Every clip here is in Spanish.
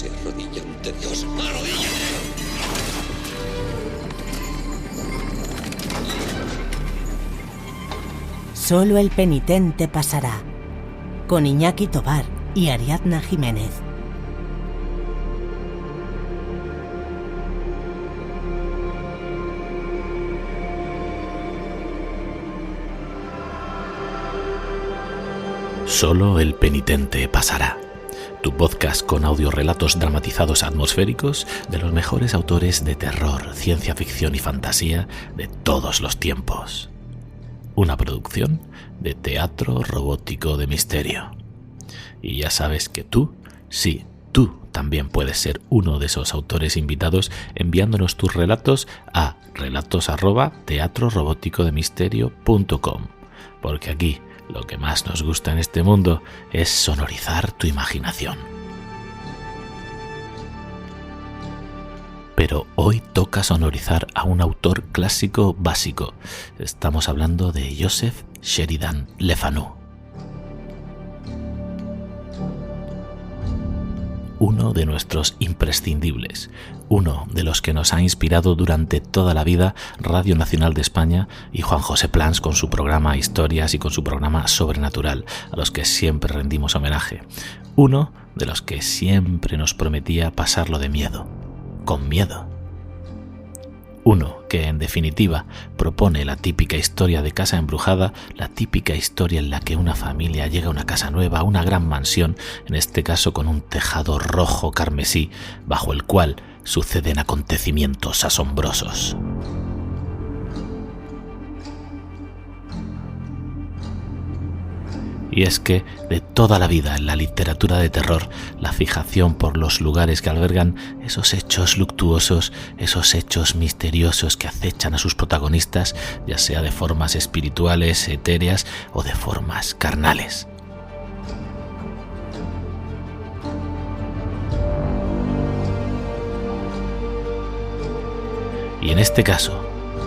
Se arrodilla ante Dios. ¡Arrodíllate! Solo el penitente pasará, con Iñaki Tovar y Ariadna Jiménez. Solo el penitente pasará. Tu podcast con audiorelatos dramatizados atmosféricos de los mejores autores de terror, ciencia ficción y fantasía de todos los tiempos. Una producción de Teatro Robótico de Misterio. Y ya sabes que tú, sí, tú también puedes ser uno de esos autores invitados enviándonos tus relatos a relatos@teatroroboticodemisterio.com, porque aquí lo que más nos gusta en este mundo es sonorizar tu imaginación. Pero hoy toca sonorizar a un autor clásico básico. Estamos hablando de Joseph Sheridan Le Fanu. Uno de nuestros imprescindibles, uno de los que nos ha inspirado durante toda la vida Radio Nacional de España y Juan José Plans con su programa Historias y con su programa Sobrenatural, a los que siempre rendimos homenaje. Uno de los que siempre nos prometía pasarlo de miedo, con miedo. Uno que, en definitiva, propone la típica historia de casa embrujada, la típica historia en la que una familia llega a una casa nueva, a una gran mansión, en este caso con un tejado rojo carmesí, bajo el cual suceden acontecimientos asombrosos. Y es que de toda la vida en la literatura de terror, la fijación por los lugares que albergan esos hechos luctuosos, esos hechos misteriosos que acechan a sus protagonistas, ya sea de formas espirituales, etéreas o de formas carnales. Y en este caso,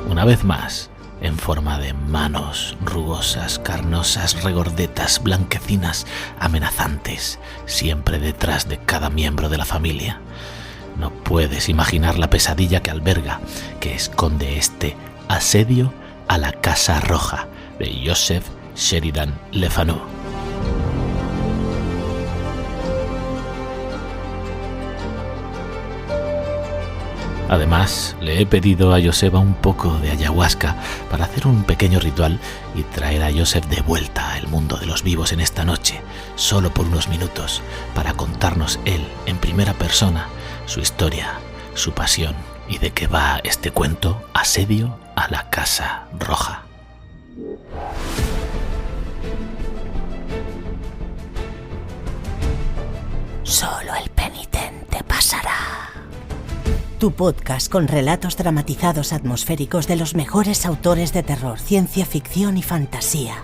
una vez más, en forma de manos rugosas, carnosas, regordetas, blanquecinas, amenazantes, siempre detrás de cada miembro de la familia. No puedes imaginar la pesadilla que alberga, que esconde este asedio a la Casa Roja de Joseph Sheridan Le Fanu. Además, le he pedido a Joseba un poco de ayahuasca para hacer un pequeño ritual y traer a Joseph de vuelta al mundo de los vivos en esta noche, solo por unos minutos, para contarnos él, en primera persona, su historia, su pasión y de qué va este cuento Asedio a la Casa Roja. Solo el penitente pasará. Tu podcast con relatos dramatizados atmosféricos de los mejores autores de terror, ciencia ficción y fantasía.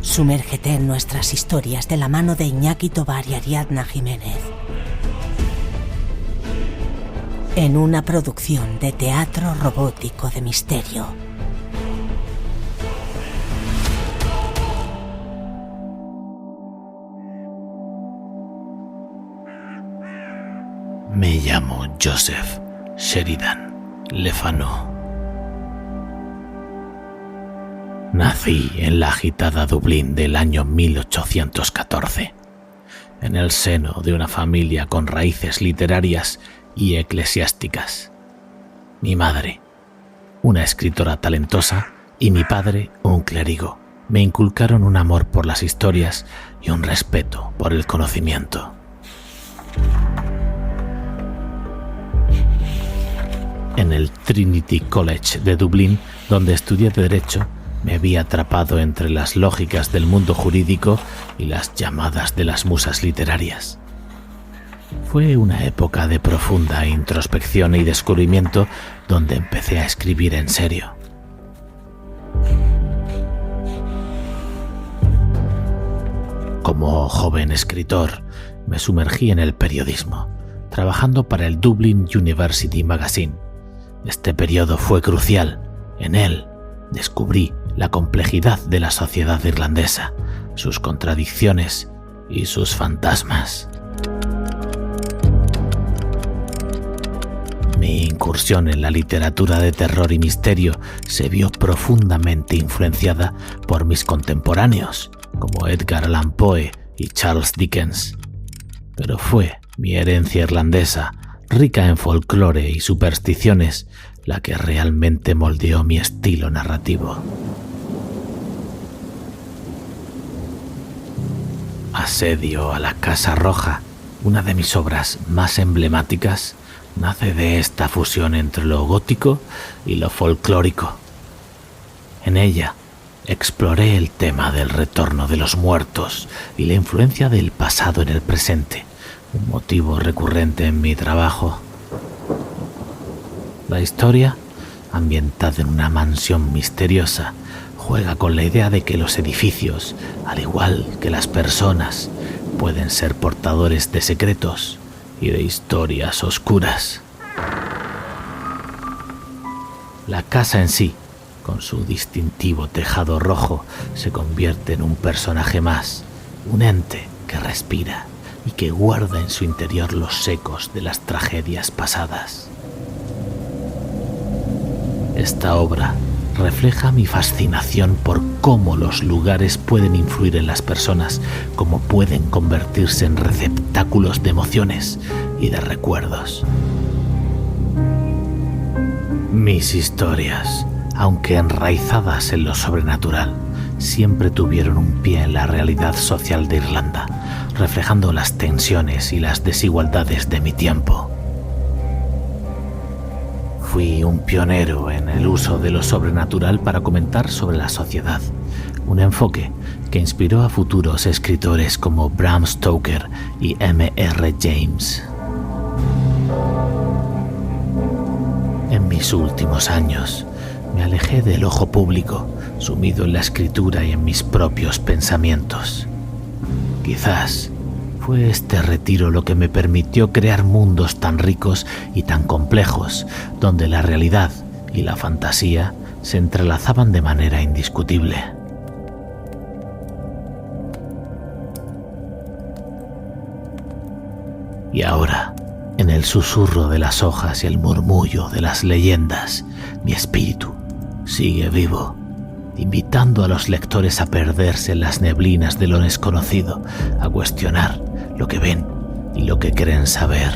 Sumérgete en nuestras historias de la mano de Iñaki Tovar y Ariadna Jiménez. En una producción de Teatro Robótico de Misterio. Me llamo Joseph Sheridan Le Fanu. Nací en la agitada Dublín del año 1814, en el seno de una familia con raíces literarias y eclesiásticas. Mi madre, una escritora talentosa, y mi padre, un clérigo, me inculcaron un amor por las historias y un respeto por el conocimiento. En el Trinity College de Dublín, donde estudié Derecho, me vi atrapado entre las lógicas del mundo jurídico y las llamadas de las musas literarias. Fue una época de profunda introspección y descubrimiento donde empecé a escribir en serio. Como joven escritor, me sumergí en el periodismo, trabajando para el Dublin University Magazine. Este periodo fue crucial. En él descubrí la complejidad de la sociedad irlandesa, sus contradicciones y sus fantasmas. Mi incursión en la literatura de terror y misterio se vio profundamente influenciada por mis contemporáneos, como Edgar Allan Poe y Charles Dickens. Pero fue mi herencia irlandesa, rica en folclore y supersticiones, la que realmente moldeó mi estilo narrativo. Asedio a la Casa Roja, una de mis obras más emblemáticas, nace de esta fusión entre lo gótico y lo folclórico. En ella exploré el tema del retorno de los muertos y la influencia del pasado en el presente, un motivo recurrente en mi trabajo. La historia, ambientada en una mansión misteriosa, juega con la idea de que los edificios, al igual que las personas, pueden ser portadores de secretos y de historias oscuras. La casa en sí, con su distintivo tejado rojo, se convierte en un personaje más, un ente que respira y que guarda en su interior los ecos de las tragedias pasadas. Esta obra refleja mi fascinación por cómo los lugares pueden influir en las personas, cómo pueden convertirse en receptáculos de emociones y de recuerdos. Mis historias, aunque enraizadas en lo sobrenatural, siempre tuvieron un pie en la realidad social de Irlanda, reflejando las tensiones y las desigualdades de mi tiempo. Fui un pionero en el uso de lo sobrenatural para comentar sobre la sociedad, un enfoque que inspiró a futuros escritores como Bram Stoker y M.R. James. En mis últimos años, me alejé del ojo público, sumido en la escritura y en mis propios pensamientos. Quizás fue este retiro lo que me permitió crear mundos tan ricos y tan complejos, donde la realidad y la fantasía se entrelazaban de manera indiscutible. Y ahora, en el susurro de las hojas y el murmullo de las leyendas, mi espíritu sigue vivo, invitando a los lectores a perderse en las neblinas de lo desconocido, a cuestionar lo que ven y lo que creen saber.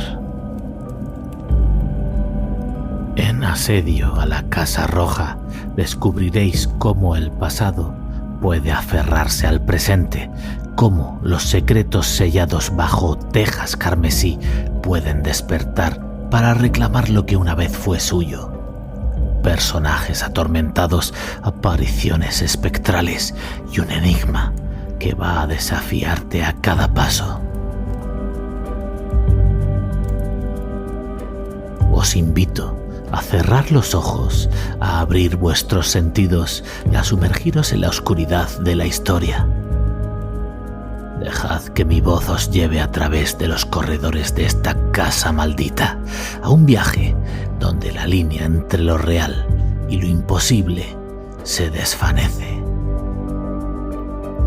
En Asedio a la Casa Roja descubriréis cómo el pasado puede aferrarse al presente, cómo los secretos sellados bajo tejas carmesí pueden despertar para reclamar lo que una vez fue suyo. Personajes atormentados, apariciones espectrales y un enigma que va a desafiarte a cada paso. Os invito a cerrar los ojos, a abrir vuestros sentidos y a sumergiros en la oscuridad de la historia. Dejad que mi voz os lleve a través de los corredores de esta casa maldita, a un viaje donde la línea entre lo real y lo imposible se desvanece.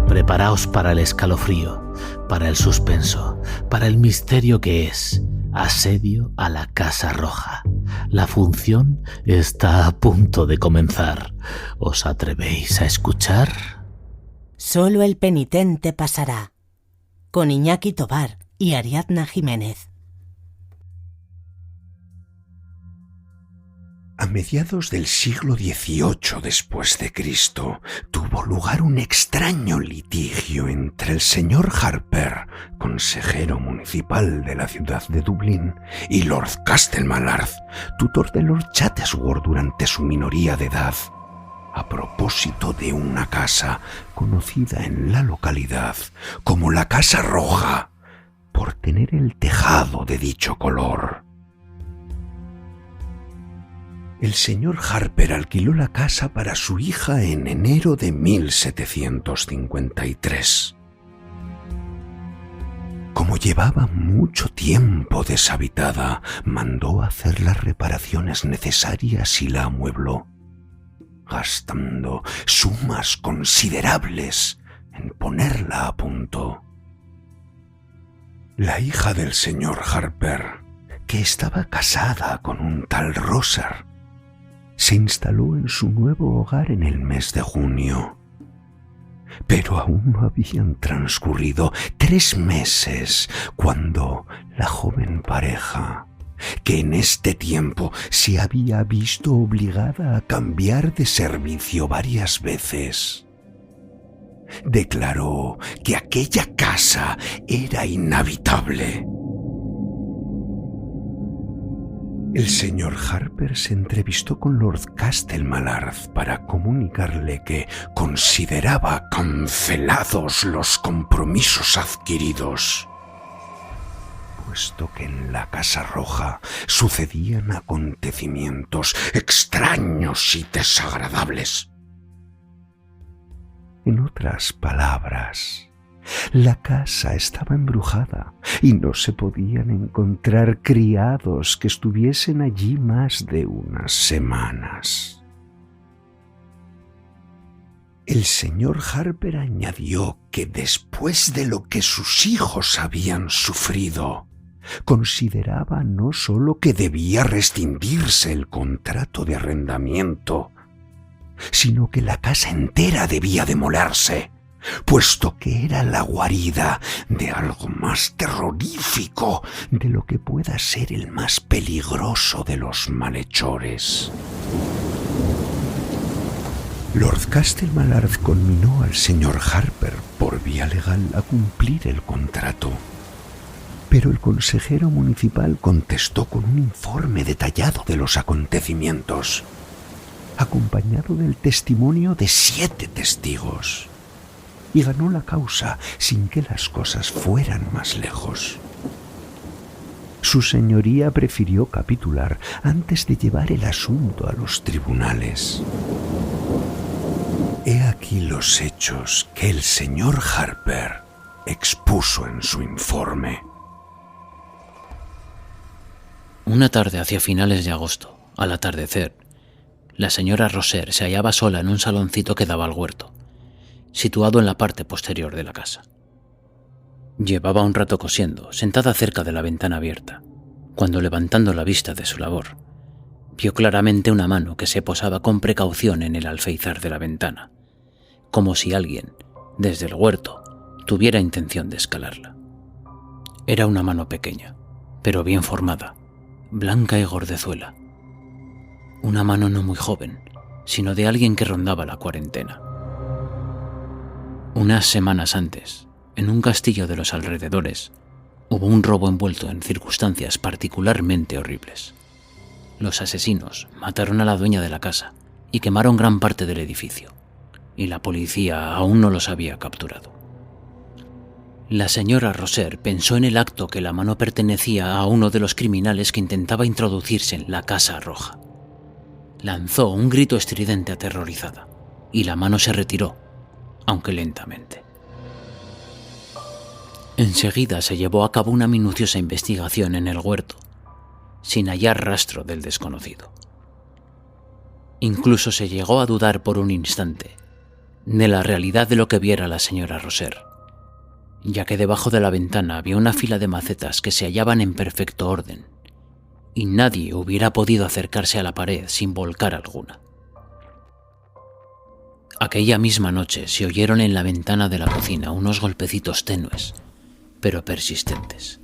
Preparaos para el escalofrío, para el suspenso, para el misterio que es Asedio a la Casa Roja. La función está a punto de comenzar. ¿Os atrevéis a escuchar? Solo el penitente pasará, con Iñaki Tobar y Ariadna Jiménez. A mediados del siglo XVIII después de Cristo tuvo lugar un extraño litigio entre el señor Harper, consejero municipal de la ciudad de Dublín, y Lord Castelmallarth, tutor de Lord Chatsworth durante su minoría de edad, a propósito de una casa conocida en la localidad como la Casa Roja, por tener el tejado de dicho color. El señor Harper alquiló la casa para su hija en enero de 1753. Como llevaba mucho tiempo deshabitada, mandó hacer las reparaciones necesarias y la amuebló, gastando sumas considerables en ponerla a punto. La hija del señor Harper, que estaba casada con un tal Roser, se instaló en su nuevo hogar en el mes de junio. Pero aún no habían transcurrido 3 meses cuando la joven pareja, que en este tiempo se había visto obligada a cambiar de servicio varias veces, declaró que aquella casa era inhabitable. El señor Harper se entrevistó con Lord Castelmallarth para comunicarle que consideraba cancelados los compromisos adquiridos, puesto que en la Casa Roja sucedían acontecimientos extraños y desagradables. En otras palabras, la casa estaba embrujada y no se podían encontrar criados que estuviesen allí más de unas semanas. El señor Harper añadió que después de lo que sus hijos habían sufrido, consideraba no solo que debía rescindirse el contrato de arrendamiento, sino que la casa entera debía demolerse, puesto que era la guarida de algo más terrorífico de lo que pueda ser el más peligroso de los malhechores. Lord Castelmallarth conminó al señor Harper por vía legal a cumplir el contrato, pero el consejero municipal contestó con un informe detallado de los acontecimientos, acompañado del testimonio de 7 testigos, y ganó la causa sin que las cosas fueran más lejos. Su señoría prefirió capitular antes de llevar el asunto a los tribunales. He aquí los hechos que el señor Harper expuso en su informe. Una tarde hacia finales de agosto, al atardecer, la señora Roser se hallaba sola en un saloncito que daba al huerto, situado en la parte posterior de la casa. Llevaba un rato cosiendo, sentada cerca de la ventana abierta, cuando, levantando la vista de su labor, vio claramente una mano que se posaba con precaución en el alféizar de la ventana, como si alguien, desde el huerto, tuviera intención de escalarla. Era una mano pequeña, pero bien formada, blanca y gordezuela. Una mano no muy joven, sino de alguien que rondaba la cuarentena. Unas semanas antes, en un castillo de los alrededores, hubo un robo envuelto en circunstancias particularmente horribles. Los asesinos mataron a la dueña de la casa y quemaron gran parte del edificio, y la policía aún no los había capturado. La señora Roser pensó en el acto que la mano pertenecía a uno de los criminales que intentaba introducirse en la Casa Roja. Lanzó un grito estridente aterrorizada, y la mano se retiró, aunque lentamente. Enseguida se llevó a cabo una minuciosa investigación en el huerto, sin hallar rastro del desconocido. Incluso se llegó a dudar por un instante de la realidad de lo que viera la señora Roser, ya que debajo de la ventana había una fila de macetas que se hallaban en perfecto orden, y nadie hubiera podido acercarse a la pared sin volcar alguna. Aquella misma noche se oyeron en la ventana de la cocina unos golpecitos tenues, pero persistentes.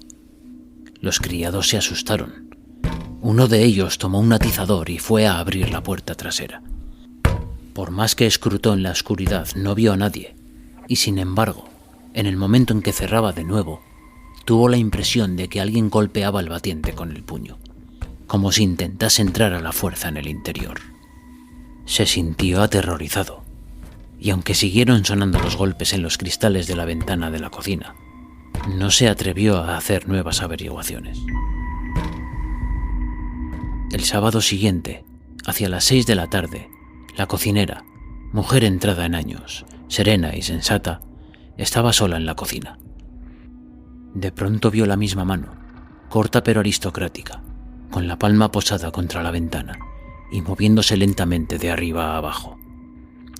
Los criados se asustaron. Uno de ellos tomó un atizador y fue a abrir la puerta trasera. Por más que escrutó en la oscuridad, no vio a nadie, y sin embargo, en el momento en que cerraba de nuevo, tuvo la impresión de que alguien golpeaba el batiente con el puño, como si intentase entrar a la fuerza en el interior. Se sintió aterrorizado, y aunque siguieron sonando los golpes en los cristales de la ventana de la cocina, no se atrevió a hacer nuevas averiguaciones. El sábado siguiente, hacia las 6 de la tarde, la cocinera, mujer entrada en años, serena y sensata, estaba sola en la cocina. De pronto vio la misma mano, corta pero aristocrática, con la palma posada contra la ventana y moviéndose lentamente de arriba a abajo,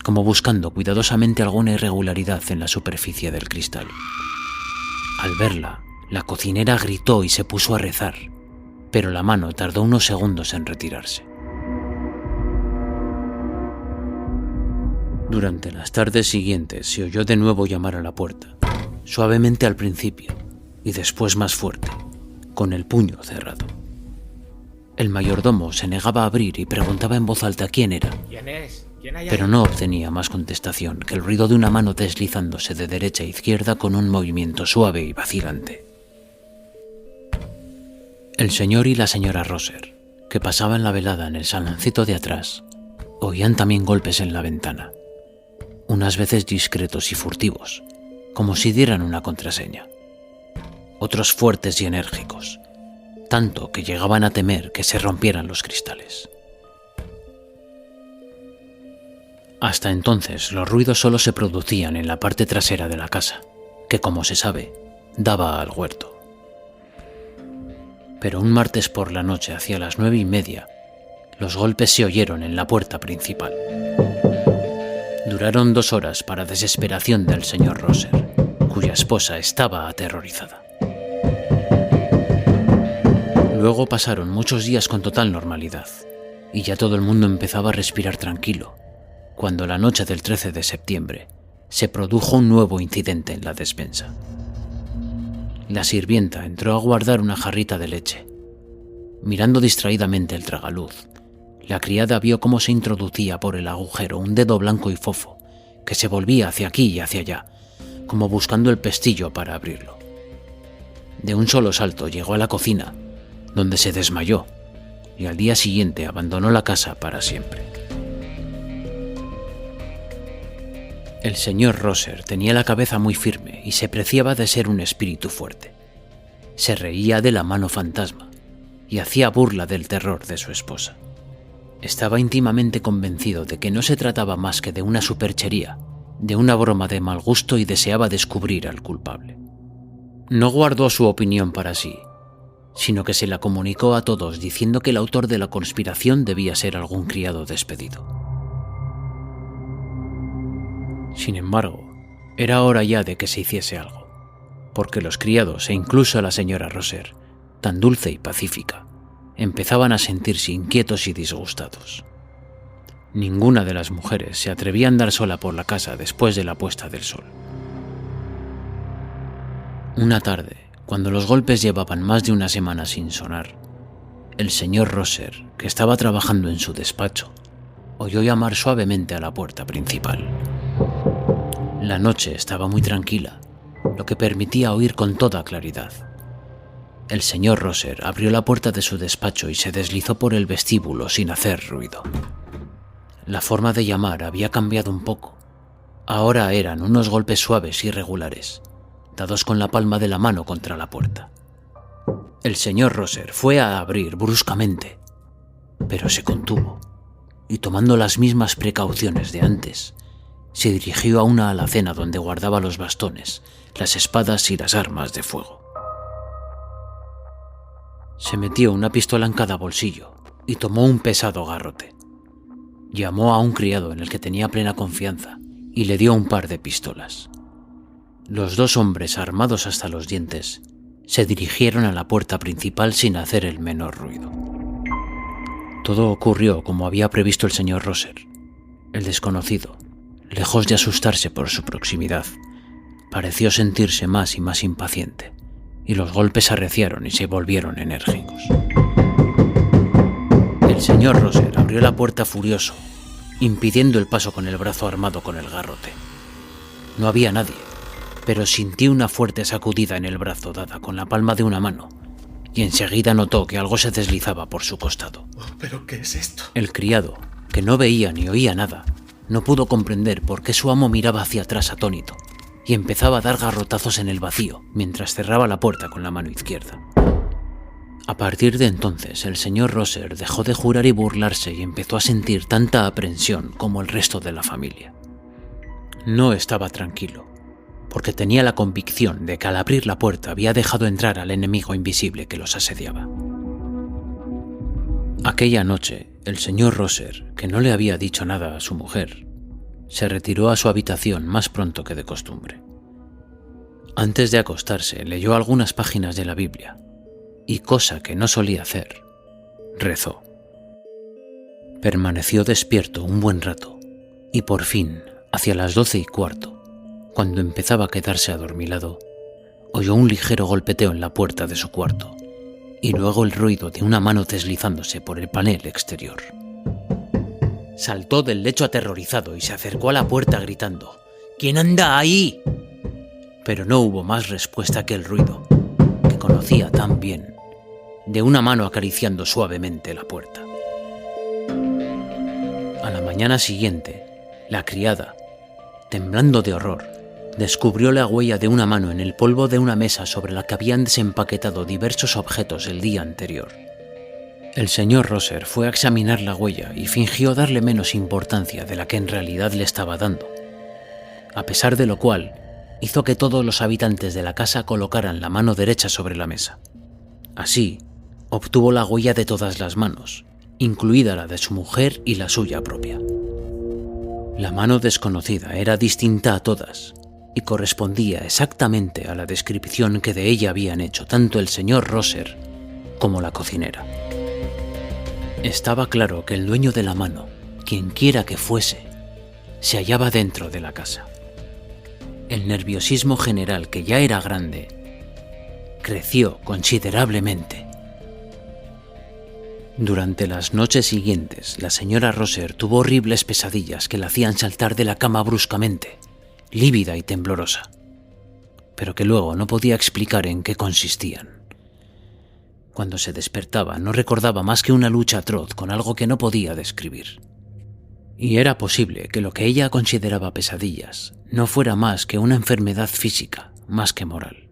como buscando cuidadosamente alguna irregularidad en la superficie del cristal. Al verla, la cocinera gritó y se puso a rezar, pero la mano tardó unos segundos en retirarse. Durante las tardes siguientes se oyó de nuevo llamar a la puerta, suavemente al principio y después más fuerte, con el puño cerrado. El mayordomo se negaba a abrir y preguntaba en voz alta quién era, pero no obtenía más contestación que el ruido de una mano deslizándose de derecha a izquierda con un movimiento suave y vacilante. El señor y la señora Roser, que pasaban la velada en el saloncito de atrás, oían también golpes en la ventana, unas veces discretos y furtivos, como si dieran una contraseña, otros fuertes y enérgicos, tanto que llegaban a temer que se rompieran los cristales. Hasta entonces los ruidos solo se producían en la parte trasera de la casa, que como se sabe, daba al huerto. Pero un martes por la noche hacia las 9:30, los golpes se oyeron en la puerta principal. Duraron 2 horas para desesperación del señor Roser, cuya esposa estaba aterrorizada. Luego pasaron muchos días con total normalidad, y ya todo el mundo empezaba a respirar tranquilo, cuando la noche del 13 de septiembre se produjo un nuevo incidente en la despensa. La sirvienta entró a guardar una jarrita de leche. Mirando distraídamente el tragaluz, la criada vio cómo se introducía por el agujero un dedo blanco y fofo, que se volvía hacia aquí y hacia allá, como buscando el pestillo para abrirlo. De un solo salto llegó a la cocina, donde se desmayó, y al día siguiente abandonó la casa para siempre. El señor Roser tenía la cabeza muy firme y se preciaba de ser un espíritu fuerte. Se reía de la mano fantasma y hacía burla del terror de su esposa. Estaba íntimamente convencido de que no se trataba más que de una superchería, de una broma de mal gusto, y deseaba descubrir al culpable. No guardó su opinión para sí, sino que se la comunicó a todos diciendo que el autor de la conspiración debía ser algún criado despedido. Sin embargo, era hora ya de que se hiciese algo, porque los criados e incluso la señora Roser, tan dulce y pacífica, empezaban a sentirse inquietos y disgustados. Ninguna de las mujeres se atrevía a andar sola por la casa después de la puesta del sol. Una tarde, cuando los golpes llevaban más de una semana sin sonar, el señor Roser, que estaba trabajando en su despacho, oyó llamar suavemente a la puerta principal. La noche estaba muy tranquila, lo que permitía oír con toda claridad. El señor Roser abrió la puerta de su despacho y se deslizó por el vestíbulo sin hacer ruido. La forma de llamar había cambiado un poco. Ahora eran unos golpes suaves y regulares, dados con la palma de la mano contra la puerta. El señor Roser fue a abrir bruscamente, pero se contuvo, y tomando las mismas precauciones de antes, se dirigió a una alacena donde guardaba los bastones, las espadas y las armas de fuego. Se metió una pistola en cada bolsillo y tomó un pesado garrote. Llamó a un criado en el que tenía plena confianza y le dio un par de pistolas. Los 2 hombres, armados hasta los dientes, se dirigieron a la puerta principal sin hacer el menor ruido. Todo ocurrió como había previsto el señor Roser. El desconocido, lejos de asustarse por su proximidad, pareció sentirse más y más impaciente, y los golpes se arreciaron y se volvieron enérgicos. El señor Roser abrió la puerta furioso, impidiendo el paso con el brazo armado con el garrote. No había nadie, pero sintió una fuerte sacudida en el brazo dada con la palma de una mano, y enseguida notó que algo se deslizaba por su costado. ¿Pero qué es esto? El criado, que no veía ni oía nada, no pudo comprender por qué su amo miraba hacia atrás atónito, y empezaba a dar garrotazos en el vacío mientras cerraba la puerta con la mano izquierda. A partir de entonces, el señor Roser dejó de jurar y burlarse y empezó a sentir tanta aprensión como el resto de la familia. No estaba tranquilo, porque tenía la convicción de que al abrir la puerta había dejado entrar al enemigo invisible que los asediaba. Aquella noche, el señor Roser, que no le había dicho nada a su mujer, se retiró a su habitación más pronto que de costumbre. Antes de acostarse, leyó algunas páginas de la Biblia y, cosa que no solía hacer, rezó. Permaneció despierto un buen rato y por fin, hacia las 12:15, cuando empezaba a quedarse adormilado, oyó un ligero golpeteo en la puerta de su cuarto y luego el ruido de una mano deslizándose por el panel exterior. Saltó del lecho aterrorizado y se acercó a la puerta gritando: «¿Quién anda ahí?». Pero no hubo más respuesta que el ruido, que conocía tan bien, de una mano acariciando suavemente la puerta. A la mañana siguiente, la criada, temblando de horror, descubrió la huella de una mano en el polvo de una mesa sobre la que habían desempaquetado diversos objetos el día anterior. El señor Roser fue a examinar la huella y fingió darle menos importancia de la que en realidad le estaba dando, a pesar de lo cual hizo que todos los habitantes de la casa colocaran la mano derecha sobre la mesa. Así, obtuvo la huella de todas las manos, incluida la de su mujer y la suya propia. La mano desconocida era distinta a todas y correspondía exactamente a la descripción que de ella habían hecho tanto el señor Roser como la cocinera. Estaba claro que el dueño de la mano, quienquiera que fuese, se hallaba dentro de la casa. El nerviosismo general, que ya era grande, creció considerablemente. Durante las noches siguientes, la señora Roser tuvo horribles pesadillas que la hacían saltar de la cama bruscamente, lívida y temblorosa, pero que luego no podía explicar en qué consistían. Cuando se despertaba, no recordaba más que una lucha atroz con algo que no podía describir. Y era posible que lo que ella consideraba pesadillas no fuera más que una enfermedad física, más que moral.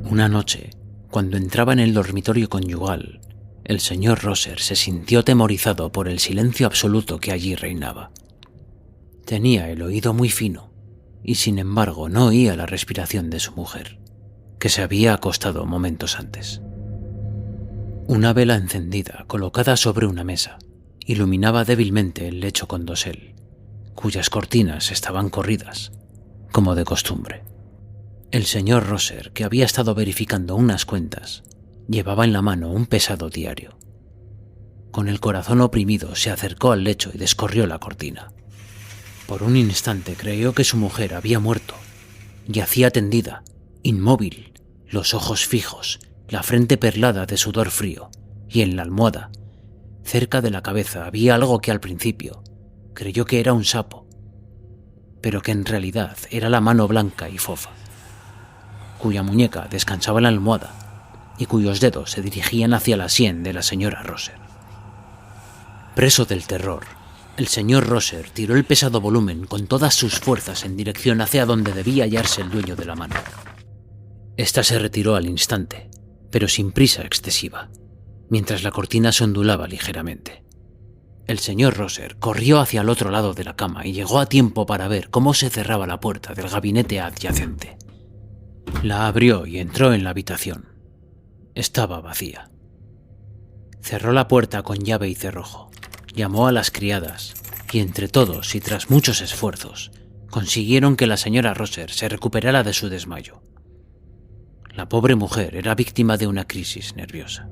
Una noche, cuando entraba en el dormitorio conyugal, el señor Roser se sintió atemorizado por el silencio absoluto que allí reinaba. Tenía el oído muy fino y, sin embargo, no oía la respiración de su mujer, que se había acostado momentos antes. Una vela encendida, colocada sobre una mesa, iluminaba débilmente el lecho con dosel, cuyas cortinas estaban corridas, como de costumbre. El señor Roser, que había estado verificando unas cuentas, llevaba en la mano un pesado diario. Con el corazón oprimido, se acercó al lecho y descorrió la cortina. Por un instante creyó que su mujer había muerto. Yacía tendida, inmóvil, los ojos fijos, la frente perlada de sudor frío, y en la almohada, cerca de la cabeza, había algo que al principio creyó que era un sapo, pero que en realidad era la mano blanca y fofa, cuya muñeca descansaba en la almohada y cuyos dedos se dirigían hacia la sien de la señora Roser. Preso del terror, el señor Roser tiró el pesado volumen con todas sus fuerzas en dirección hacia donde debía hallarse el dueño de la mano. Esta se retiró al instante, pero sin prisa excesiva, mientras la cortina se ondulaba ligeramente. El señor Roser corrió hacia el otro lado de la cama y llegó a tiempo para ver cómo se cerraba la puerta del gabinete adyacente. La abrió y entró en la habitación. Estaba vacía. Cerró la puerta con llave y cerrojo, llamó a las criadas y entre todos y tras muchos esfuerzos consiguieron que la señora Roser se recuperara de su desmayo. La pobre mujer era víctima de una crisis nerviosa.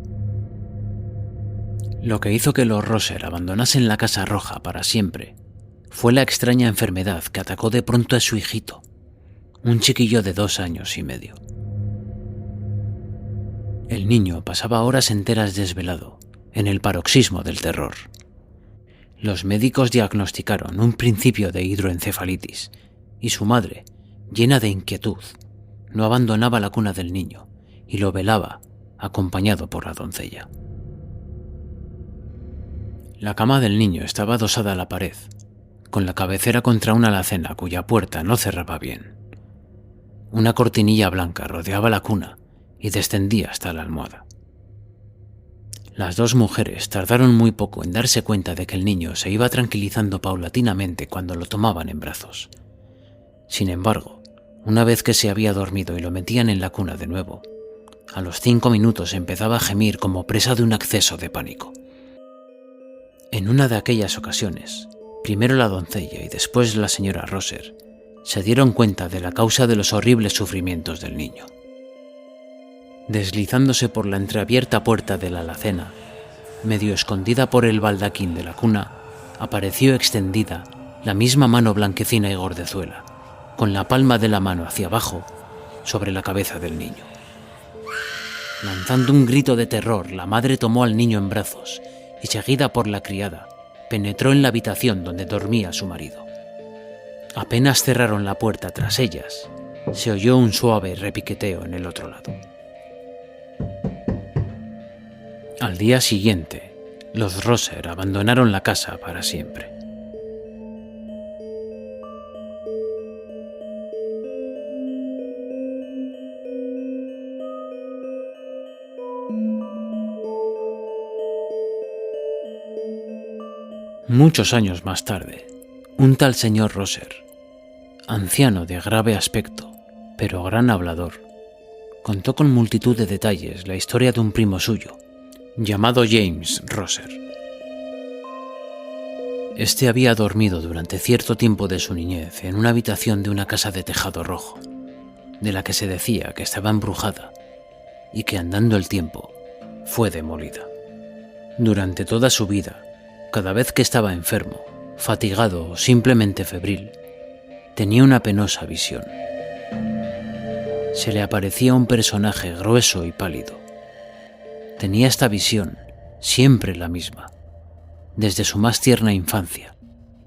Lo que hizo que los Roser abandonasen la Casa Roja para siempre fue la extraña enfermedad que atacó de pronto a su hijito, un chiquillo de 2 años y medio. El niño pasaba horas enteras desvelado, en el paroxismo del terror. Los médicos diagnosticaron un principio de hidroencefalitis y su madre, llena de inquietud, no abandonaba la cuna del niño y lo velaba, acompañado por la doncella. La cama del niño estaba adosada a la pared, con la cabecera contra una alacena cuya puerta no cerraba bien. Una cortinilla blanca rodeaba la cuna y descendía hasta la almohada. Las 2 mujeres tardaron muy poco en darse cuenta de que el niño se iba tranquilizando paulatinamente cuando lo tomaban en brazos. Sin embargo, una vez que se había dormido y lo metían en la cuna de nuevo, a los 5 minutos empezaba a gemir como presa de un acceso de pánico. En una de aquellas ocasiones, primero la doncella y después la señora Roser se dieron cuenta de la causa de los horribles sufrimientos del niño. Deslizándose por la entreabierta puerta de la alacena, medio escondida por el baldaquín de la cuna, apareció extendida la misma mano blanquecina y gordezuela, con la palma de la mano hacia abajo, sobre la cabeza del niño. Lanzando un grito de terror, la madre tomó al niño en brazos y, seguida por la criada, penetró en la habitación donde dormía su marido. Apenas cerraron la puerta tras ellas, se oyó un suave repiqueteo en el otro lado. Al día siguiente, los Roser abandonaron la casa para siempre. Muchos años más tarde, un tal señor Roser, anciano de grave aspecto, pero gran hablador, contó con multitud de detalles la historia de un primo suyo, llamado James Roser. Este había dormido durante cierto tiempo de su niñez en una habitación de una casa de tejado rojo, de la que se decía que estaba embrujada y que, andando el tiempo, fue demolida. Durante toda su vida, cada vez que estaba enfermo, fatigado o simplemente febril, tenía una penosa visión. Se le aparecía un personaje grueso y pálido. Tenía esta visión, siempre la misma, desde su más tierna infancia,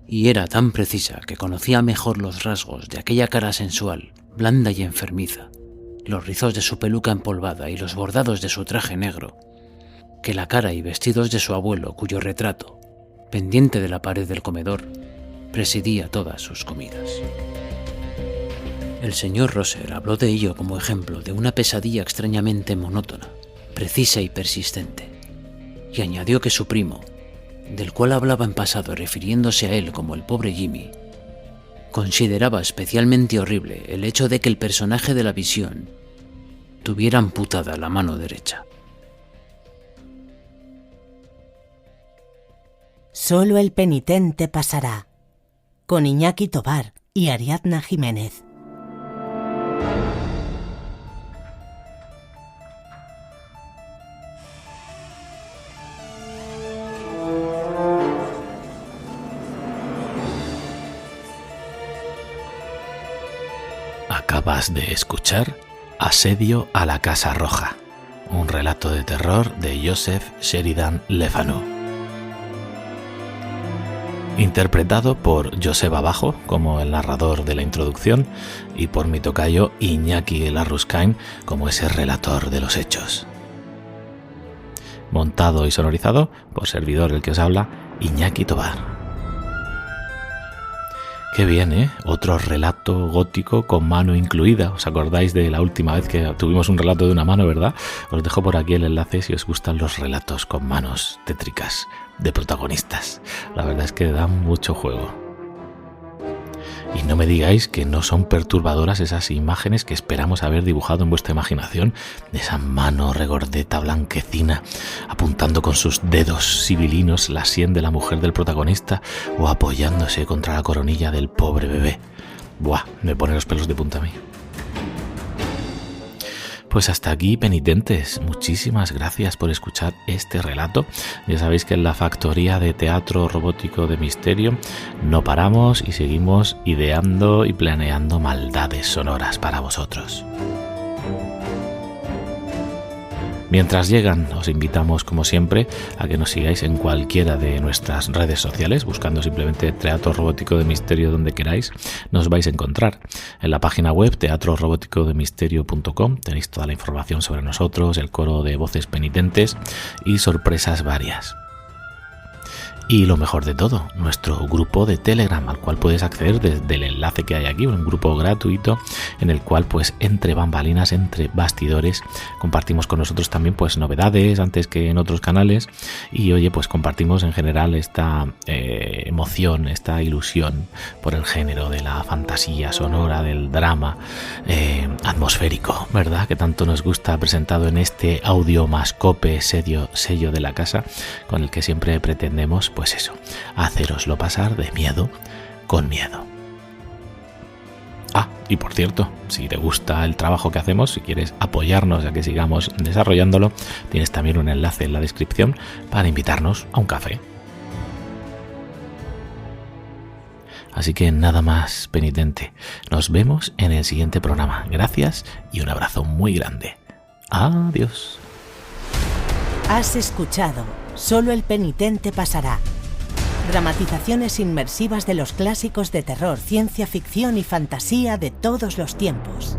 y era tan precisa que conocía mejor los rasgos de aquella cara sensual, blanda y enfermiza, los rizos de su peluca empolvada y los bordados de su traje negro, que la cara y vestidos de su abuelo, cuyo retrato, pendiente de la pared del comedor, presidía todas sus comidas. El señor Roser habló de ello como ejemplo de una pesadilla extrañamente monótona, precisa y persistente, y añadió que su primo, del cual hablaba en pasado refiriéndose a él como el pobre Jimmy, consideraba especialmente horrible el hecho de que el personaje de la visión tuviera amputada la mano derecha. Solo el penitente pasará, con Iñaki Tobar y Ariadna Jiménez. Acabas de escuchar Asedio a la Casa Roja, un relato de terror de Joseph Sheridan Le Fanu. Interpretado por Joseba Bajo como el narrador de la introducción y por mi tocayo Iñaki Larruzcain como ese relator de los hechos. Montado y sonorizado por servidor el que os habla, Iñaki Tobar. Qué bien, ¿eh? Otro relato gótico con mano incluida. ¿Os acordáis de la última vez que tuvimos un relato de una mano, verdad? Os dejo por aquí el enlace si os gustan los relatos con manos tétricas de protagonistas. La verdad es que dan mucho juego. Y no me digáis que no son perturbadoras esas imágenes que esperamos haber dibujado en vuestra imaginación, de esa mano regordeta blanquecina apuntando con sus dedos sibilinos la sien de la mujer del protagonista o apoyándose contra la coronilla del pobre bebé. Buah, me pone los pelos de punta a mí. Pues hasta aquí, penitentes. Muchísimas gracias por escuchar este relato. Ya sabéis que en la factoría de teatro robótico de misterio no paramos y seguimos ideando y planeando maldades sonoras para vosotros. Mientras llegan, os invitamos, como siempre, a que nos sigáis en cualquiera de nuestras redes sociales, buscando simplemente Teatro Robótico de Misterio donde queráis, nos vais a encontrar. En la página web teatrorobóticodemisterio.com tenéis toda la información sobre nosotros, el coro de voces penitentes y sorpresas varias. Y lo mejor de todo, nuestro grupo de Telegram, al cual puedes acceder desde el enlace que hay aquí, un grupo gratuito en el cual, pues, entre bambalinas, entre bastidores, compartimos con nosotros también, pues, novedades antes que en otros canales y, oye, pues compartimos en general esta emoción, esta ilusión por el género de la fantasía sonora, del drama atmosférico, ¿verdad? Que tanto nos gusta, presentado en este Audiomascope sello de la casa, con el que siempre pretendemos pues eso, hacéroslo pasar de miedo con miedo. Ah, y por cierto, si te gusta el trabajo que hacemos, si quieres apoyarnos a que sigamos desarrollándolo, tienes también un enlace en la descripción para invitarnos a un café. Así que nada más, penitente. Nos vemos en el siguiente programa. Gracias y un abrazo muy grande. Adiós. Has escuchado Solo el penitente pasará. Dramatizaciones inmersivas de los clásicos de terror, ciencia ficción y fantasía de todos los tiempos.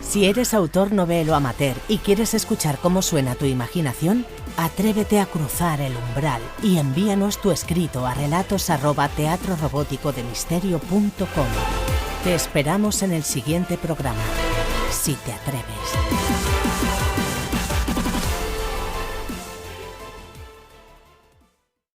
Si eres autor novelo amateur y quieres escuchar cómo suena tu imaginación, atrévete a cruzar el umbral y envíanos tu escrito a relatos@teatrorobóticodemisterio.com. Te esperamos en el siguiente programa, si te atreves.